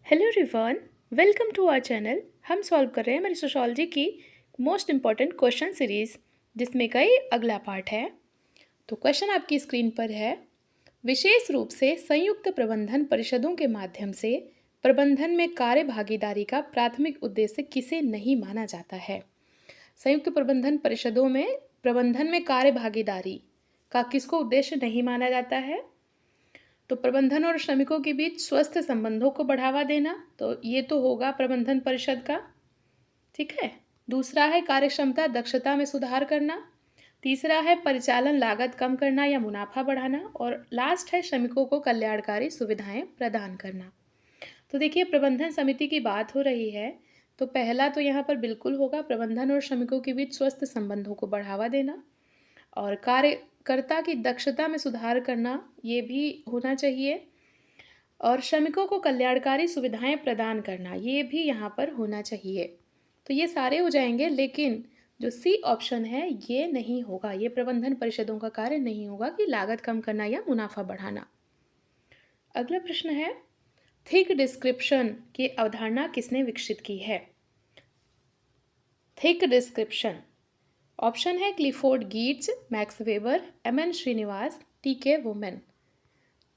Hello everyone, welcome to our channel. हम solve कर रहे हैं हमारी सोशोलॉजी की मोस्ट इम्पॉर्टेंट क्वेश्चन सीरीज़, जिसमें कई अगला पार्ट है। तो क्वेश्चन आपकी स्क्रीन पर है। विशेष रूप से संयुक्त प्रबंधन परिषदों के माध्यम से प्रबंधन में कार्य भागीदारी का प्राथमिक उद्देश्य किसे नहीं माना जाता है। संयुक्त प्रबंधन परिषदों में प्रबंधन में कार्य भागीदारी का किसको उद्देश्य नहीं माना जाता है? तो प्रबंधन और श्रमिकों के बीच स्वस्थ संबंधों को बढ़ावा देना, तो ये तो होगा प्रबंधन परिषद का। ठीक है। दूसरा है कार्यक्षमता दक्षता में सुधार करना। तीसरा है परिचालन लागत कम करना या मुनाफा बढ़ाना। और लास्ट है श्रमिकों को कल्याणकारी सुविधाएं प्रदान करना। तो देखिए, प्रबंधन समिति की बात हो रही है, तो पहला तो यहाँ पर बिल्कुल होगा प्रबंधन और श्रमिकों के बीच स्वस्थ संबंधों को बढ़ावा देना। और कार्यकर्ता की दक्षता में सुधार करना, ये भी होना चाहिए। और श्रमिकों को कल्याणकारी सुविधाएं प्रदान करना, ये भी यहाँ पर होना चाहिए। तो ये सारे हो जाएंगे, लेकिन जो सी ऑप्शन है ये नहीं होगा। ये प्रबंधन परिषदों का कार्य नहीं होगा कि लागत कम करना या मुनाफा बढ़ाना। अगला प्रश्न है, थिक डिस्क्रिप्शन की अवधारणा किसने विकसित की है? थिक डिस्क्रिप्शन ऑप्शन है Clifford Geertz, Max Weber, M N. Srinivas, T K. Oommen.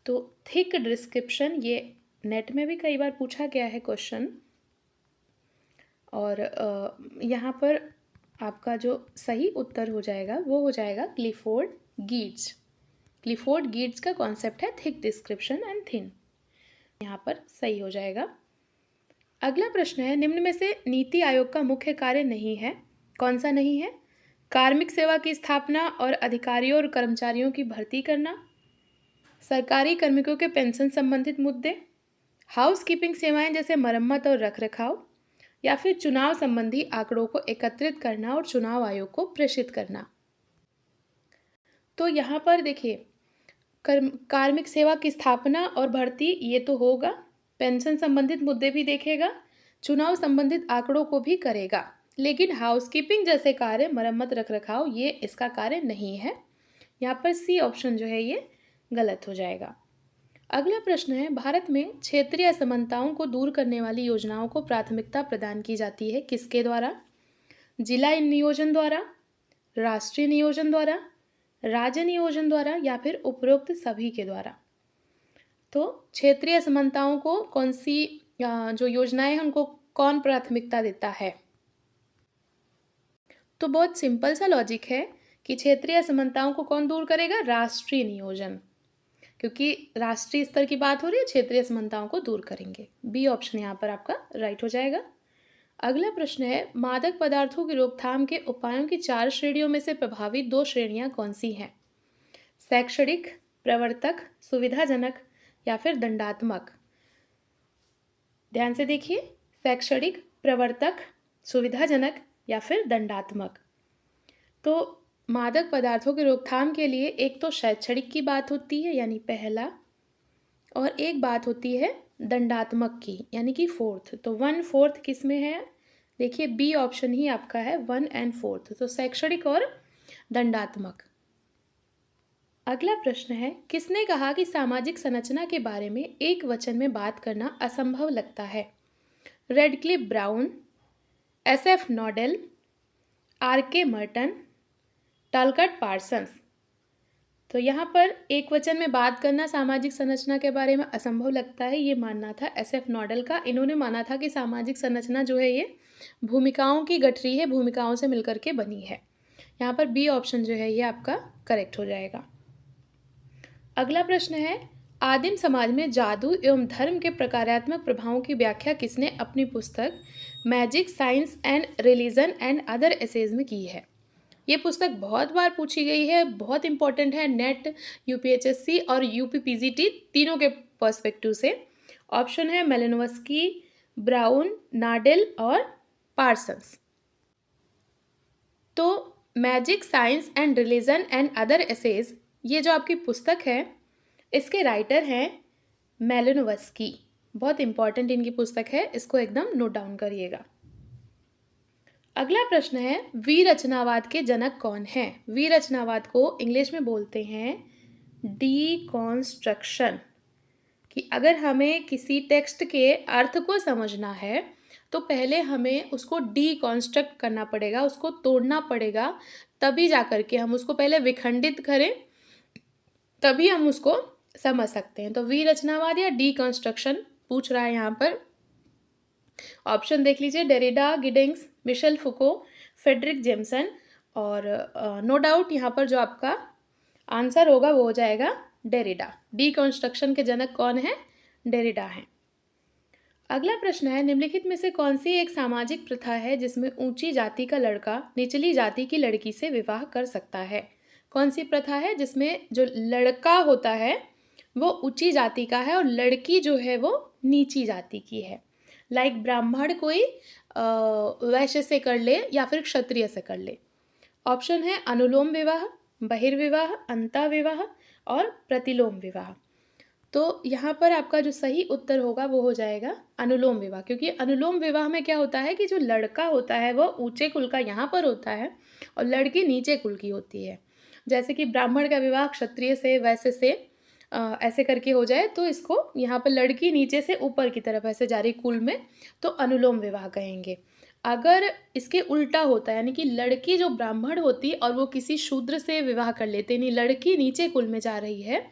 तो थिक डिस्क्रिप्शन ये नेट में भी कई बार पूछा गया है क्वेश्चन। और यहाँ पर आपका जो सही उत्तर हो जाएगा वो हो जाएगा क्लिफोर्ड गीट्स। क्लिफोर्ड गीट्स का कॉन्सेप्ट है थिक डिस्क्रिप्शन एंड थिन, यहाँ पर सही हो जाएगा। अगला प्रश्न है, निम्न में से नीति आयोग का मुख्य कार्य नहीं है, कौन सा नहीं है? कार्मिक सेवा की स्थापना और अधिकारियों और कर्मचारियों की भर्ती करना, सरकारी कार्मिकों के पेंशन संबंधित मुद्दे, हाउसकीपिंग सेवाएं जैसे मरम्मत और रखरखाव, या फिर चुनाव संबंधी आंकड़ों को एकत्रित करना और चुनाव आयोग को प्रेषित करना। तो यहाँ पर देखिए, कार्मिक सेवा की स्थापना और भर्ती ये तो होगा, पेंशन संबंधित मुद्दे भी देखेगा, चुनाव संबंधित आंकड़ों को भी करेगा, लेकिन हाउसकीपिंग जैसे कार्य, मरम्मत रखरखाव, ये इसका कार्य नहीं है। यहाँ पर सी ऑप्शन जो है ये गलत हो जाएगा। अगला प्रश्न है, भारत में क्षेत्रीय असमानताओं को दूर करने वाली योजनाओं को प्राथमिकता प्रदान की जाती है किसके द्वारा? जिला नियोजन द्वारा, राष्ट्रीय नियोजन द्वारा, राज्य नियोजन द्वारा, या फिर उपरोक्त सभी के द्वारा। तो क्षेत्रीय असमानताओं को कौन सी जो योजनाएं हैं उनको कौन प्राथमिकता देता है? तो बहुत सिंपल सा लॉजिक है कि क्षेत्रीय असमानताओं को कौन दूर करेगा? राष्ट्रीय नियोजन, क्योंकि राष्ट्रीय स्तर की बात हो रही है, क्षेत्रीय असमानताओं को दूर करेंगे। बी ऑप्शन यहाँ पर आपका राइट हो जाएगा। अगला प्रश्न है, मादक पदार्थों की रोकथाम के उपायों की 4 श्रेणियों में से प्रभावी 2 श्रेणियां कौन सी हैं? शैक्षणिक, प्रवर्तक, सुविधाजनक, या फिर दंडात्मक? ध्यान से देखिए, शैक्षणिक, प्रवर्तक, सुविधाजनक, या फिर दंडात्मक। तो मादक पदार्थों की रोकथाम के लिए एक तो शैक्षणिक की बात होती है, यानी पहला, और एक बात होती है दंडात्मक की, यानी कि 4th। तो 1/4 किस में है? देखिए, बी ऑप्शन ही आपका है 1 और 4th, तो शैक्षणिक और दंडात्मक। अगला प्रश्न है, किसने कहा कि सामाजिक संरचना के बारे में एक वचन में बात करना असंभव लगता है? Radcliffe Brown, S F. Nadel, R K. Merton, Talcott Parsons. तो यहाँ पर एक वचन में बात करना सामाजिक संरचना के बारे में असंभव लगता है, ये मानना था एस.एफ. नोडेल का। इन्होंने माना था कि सामाजिक संरचना जो है ये भूमिकाओं की गठरी है, भूमिकाओं से मिलकर के बनी है। यहाँ पर बी ऑप्शन जो है ये आपका करेक्ट हो जाएगा। अगला प्रश्न है, आदिम समाज में जादू एवं धर्म के प्रकारात्मक प्रभावों की व्याख्या किसने अपनी पुस्तक magic, science and religion and other essays में की है? ये पुस्तक बहुत बार पूछी गई है, बहुत इंपॉर्टेंट है नेट, यूपीएचएससी और यूपीपीजीटी तीनों के पर्सपेक्टिव से। ऑप्शन है मेलिनोवस्की, ब्राउन, नाडेल और पार्सन्स। तो magic, science and religion and other essays, ये जो आपकी पुस्तक है इसके राइटर हैं मेलिनोवस्की। बहुत इंपॉर्टेंट इनकी पुस्तक है, इसको एकदम नोट डाउन करिएगा। अगला प्रश्न है, विरचनावाद के जनक कौन है? विरचनावाद को इंग्लिश में बोलते हैं डीकॉन्स्ट्रक्शन। कि अगर हमें किसी टेक्स्ट के अर्थ को समझना है तो पहले हमें उसको डीकॉन्स्ट्रक्ट करना पड़ेगा, उसको तोड़ना पड़ेगा, तभी जा कर के हम उसको पहले विखंडित करें, तभी हम उसको समझ सकते हैं। तो विरचनावाद या डीकॉन्स्ट्रक्शन पूछ रहा है यहाँ पर। ऑप्शन देख लीजिए, Derrida, Giddings, Michel फुको, Frederick Jamieson. और नो डाउट यहाँ पर जो आपका आंसर होगा वो हो जाएगा डेरिडा। डीकॉन्स्ट्रक्शन के जनक कौन है? डेरिडा है। अगला प्रश्न है, निम्नलिखित में से कौन सी एक सामाजिक प्रथा है जिसमें ऊंची जाति का लड़का निचली जाति की लड़की से विवाह कर सकता है? कौन सी प्रथा है जिसमें जो लड़का होता है वो ऊंची जाति का है और लड़की जो है वो नीची जाति की है? लाइक ब्राह्मण कोई वैश्य से कर ले या फिर क्षत्रिय से कर ले। ऑप्शन है अनुलोम विवाह, बहिर्विवाह, अंतःविवाह और प्रतिलोम विवाह। तो यहाँ पर आपका जो सही उत्तर होगा वो हो जाएगा अनुलोम विवाह, क्योंकि अनुलोम विवाह में क्या होता है कि जो लड़का होता है वो ऊंचे कुल का यहाँ पर होता है और लड़की नीचे कुल की होती है। जैसे कि ब्राह्मण का विवाह क्षत्रिय से, वैश्य से ऐसे करके हो जाए तो इसको यहाँ पर लड़की नीचे से ऊपर की तरफ ऐसे जा रही कुल में, तो अनुलोम विवाह कहेंगे। अगर इसके उल्टा होता है, यानी कि लड़की जो ब्राह्मण होती और वो किसी शूद्र से विवाह कर लेते, यानी लड़की नीचे कुल में जा रही है,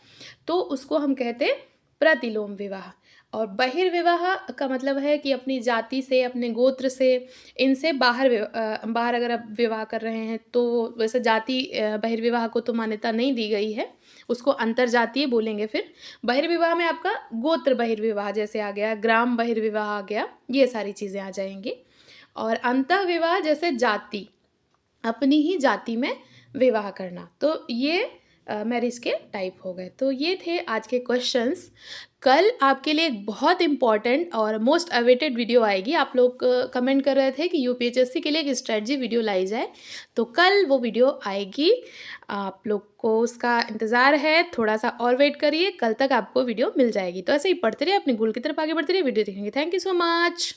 तो उसको हम कहते प्रतिलोम विवाह। और बहिर्विवाह का मतलब है कि अपनी जाति से, अपने गोत्र से, इनसे बाहर अगर आप विवाह कर रहे हैं तो वैसे जाति बहिर्विवाह को तो मान्यता नहीं दी गई है, उसको अंतर्जातीय बोलेंगे। फिर बहिर्विवाह में आपका गोत्र बहिर्विवाह जैसे आ गया, ग्राम बहिर्विवाह आ गया, ये सारी चीज़ें आ जाएंगी। और अंतःविवाह जैसे जाति, अपनी ही जाति में विवाह करना। तो ये मैरिज के टाइप हो गए। तो ये थे आज के क्वेश्चंस। कल आपके लिए एक बहुत इम्पॉर्टेंट और मोस्ट अवेटेड वीडियो आएगी। आप लोग कमेंट कर रहे थे कि यूपीएचएससी के लिए एक स्ट्रेटजी वीडियो लाई जाए, तो कल वो वीडियो आएगी। आप लोग को उसका इंतज़ार है, थोड़ा सा और वेट करिए, कल तक आपको वीडियो मिल जाएगी। तो ऐसे ही पढ़ते रहिए, अपने गोल की तरफ आगे बढ़ते रहिए, वीडियो देखेंगे। Thank you so much.